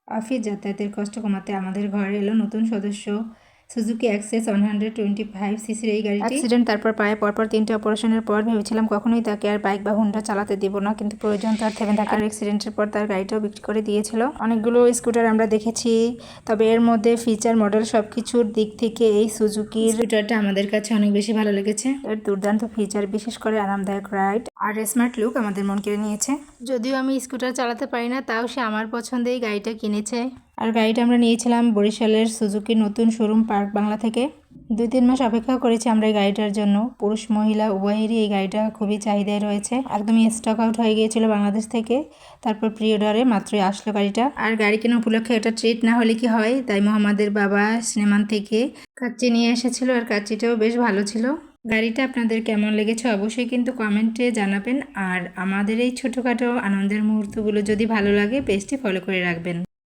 Office যাতায়াতের কষ্ট কমাতে আমাদের ঘরে এলো নতুন সদস্য সুজুকি অ্যাক্সেস 125 সিসির এই গাড়িটি। অ্যাক্সিডেন্ট তারপর পায়ে পরপর 3টে অপারেশনের পর ভেবেছিলাম কখনোই তাকে আর বাইক বা হুন্ডা চালাতে দিব না, কিন্তু প্রয়োজন তার থেমে থাকার। অ্যাক্সিডেন্টের পর তার গাড়িটাও বিক্রি করে দিয়েছিল। অনেকগুলো স্কুটার আমরা দেখেছি, তবে এর মধ্যে ফিচার মডেল সবকিছুর দিক থেকে এই সুজুকির স্কুটারটা আমাদের কাছে অনেক বেশি ভালো লেগেছে। এর দুর্দান্ত ফিচার, বিশেষ করে আরামদায়ক রাইড আর স্মার্ট লুক আমাদের মন কেড়ে নিয়েছে। যদিও আমি স্কুটার চালাতে পারি না, তাও সে আমার পছন্দেই গাড়িটা কিনেছে। আর গাড়িটা আমরা নিয়েছিলাম বরিশালের সুজুকির নতুন শোরুম পার্ক বাংলা থেকে। 2-3 মাস অপেক্ষা করেছি আমরা এই গাড়িটার জন্য। পুরুষ মহিলা উভয়েরই এই গাড়িটা খুবই চাহিদায় রয়েছে। একদমই স্টক আউট হয়ে গিয়েছিল বাংলাদেশ থেকে, তারপর প্রি অর্ডারে মাত্রই আসলো গাড়িটা। আর গাড়ি কেনা উপলক্ষে এটা ট্রিট না হলে কি হয়, তাই মোহাম্মদের বাবা সিনেমান থেকে কাচ্চি নিয়ে এসেছিল, আর কাচ্চিটাও বেশ ভালো ছিল। গাড়িটা আপনাদের কেমন লেগেছে অবশ্যই কিন্তু কমেন্টে জানাবেন। আর আমাদের এই ছোটোখাটো আনন্দের মুহূর্তগুলো যদি ভালো লাগে পেজটি ফলো করে রাখবেন।